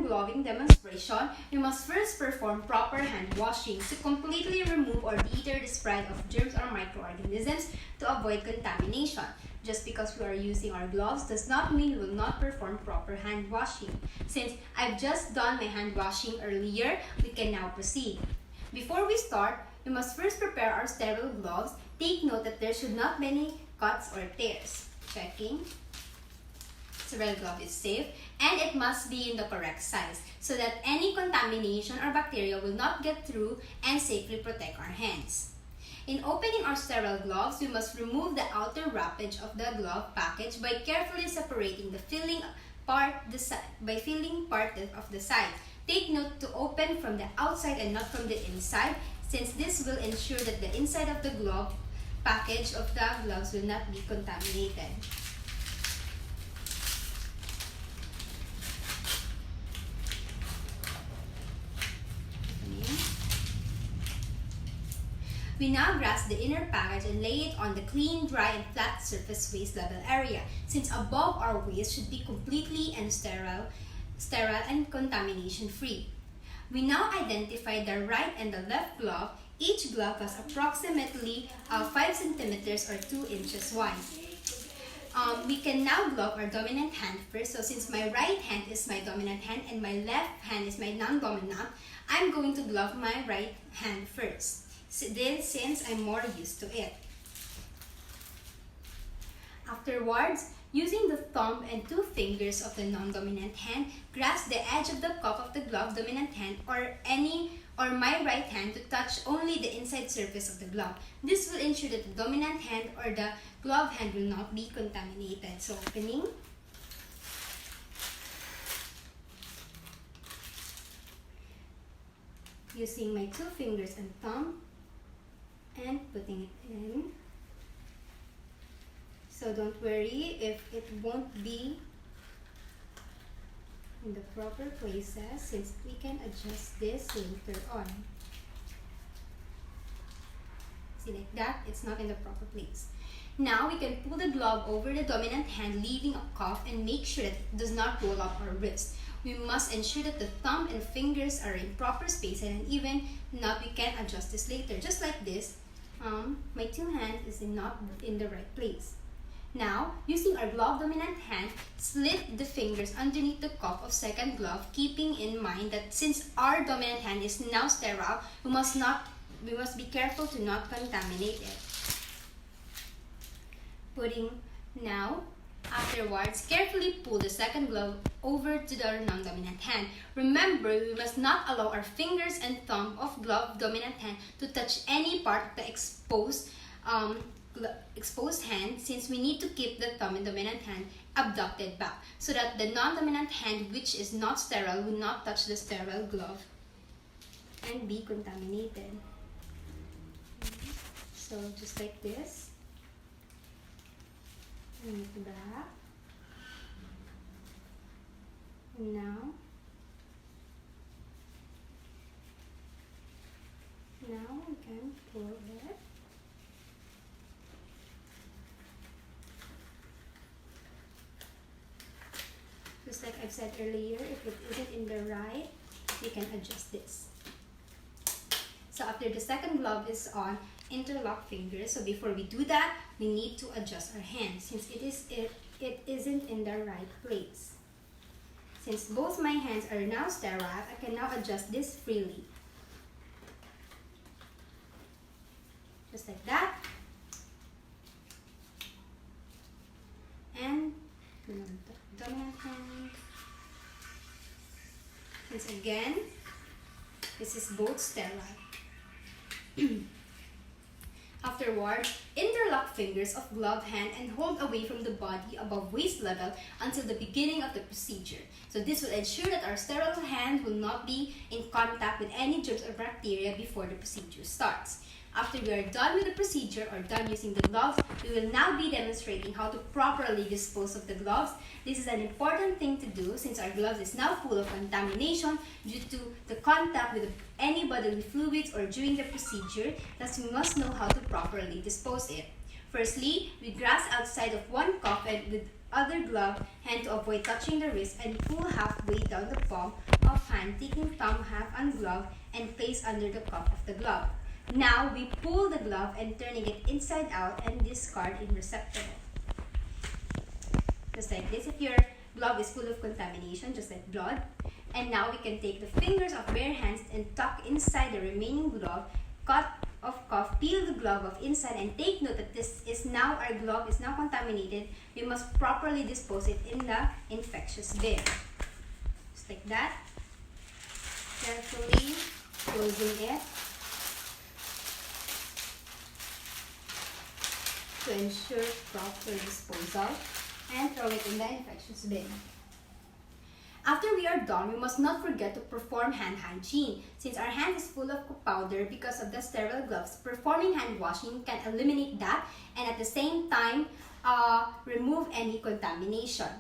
hand-gloving demonstration, we must first perform proper hand washing to completely remove or deter the spread of germs or microorganisms to avoid contamination. Just because we are using our gloves does not mean we will not perform proper hand washing. Since I've just done my hand washing earlier, we can now proceed. Before we start, we must first prepare our sterile gloves. Take note that there should not be any cuts or tears. Checking. Sterile glove is safe and it must be in the correct size so that any contamination or bacteria will not get through and safely protect our hands. In opening our sterile gloves, we must remove the outer wrappage of the glove package by carefully separating the filling part of the side. Take note to open from the outside and not from the inside, since this will ensure that the inside of the glove package of the gloves will not be contaminated. We now grasp the inner package and lay it on the clean, dry, and flat surface waist level area, since above our waist should be completely and sterile and contamination free. We now identify the right and the left glove. Each glove has approximately 5 centimeters or 2 inches wide. We can now glove our dominant hand first. So since my right hand is my dominant hand and my left hand is my non-dominant, I'm going to glove my right hand first. Since I'm more used to it. Afterwards, using the thumb and 2 fingers of the non-dominant hand, grasp the edge of the cuff of the glove dominant hand or my right hand to touch only the inside surface of the glove. This will ensure that the dominant hand or the glove hand will not be contaminated. So opening. Using my 2 fingers and thumb and putting it in. So don't worry if it won't be in the proper places, since we can adjust this later on. See, like that, it's not in the proper place. Now we can pull the glove over the dominant hand, leaving a cuff, and make sure that it does not roll up our wrist. We must ensure that the thumb and fingers are in proper space, and even not, we can adjust this later. Just like this, my 2 hands is not in the right place. Now, using our glove dominant hand, slit the fingers underneath the cuff of second glove, keeping in mind that since our dominant hand is now sterile, we must be careful to not contaminate it. Afterwards, carefully pull the second glove over to the non-dominant hand. Remember, we must not allow our fingers and thumb of glove dominant hand to touch any part of the exposed hand, since we need to keep the thumb and dominant hand abducted back so that the non-dominant hand, which is not sterile, will not touch the sterile glove and be contaminated. So just like this. And back. Now we can pull it. Just like I've said earlier, if it isn't in the right, we can adjust this. So after the second glove is on, interlock fingers. So before we do that, we need to adjust our hands since it isn't in the right place. Since both my hands are now sterile, I can now adjust this freely. Just like that. And dominant hand. Once again, this is both sterile. Afterward, interlock fingers of gloved hand and hold away from the body above waist level until the beginning of the procedure. So this will ensure that our sterile hand will not be in contact with any germs or bacteria before the procedure starts. After we are done with the procedure or done using the gloves, we will now be demonstrating how to properly dispose of the gloves. This is an important thing to do since our gloves is now full of contamination due to the contact with any bodily fluids or during the procedure, thus we must know how to properly dispose it. Firstly, we grasp outside of one cuff and with other glove hand to avoid touching the wrist and pull halfway down the palm of hand, taking thumb half ungloved and place under the cuff of the glove. Now, we pull the glove and turning it inside out and discard in receptacle. Just like this. If your glove is full of contamination, just like blood. And now we can take the fingers of bare hands and tuck inside the remaining glove, cut off cuff, peel the glove off inside, and take note that our glove is now contaminated. We must properly dispose it in the infectious bin. Just like that. Carefully closing it to ensure proper disposal, and throw it in the infectious bin. After we are done, we must not forget to perform hand hygiene. Since our hand is full of powder because of the sterile gloves, performing hand washing can eliminate that and at the same time remove any contamination.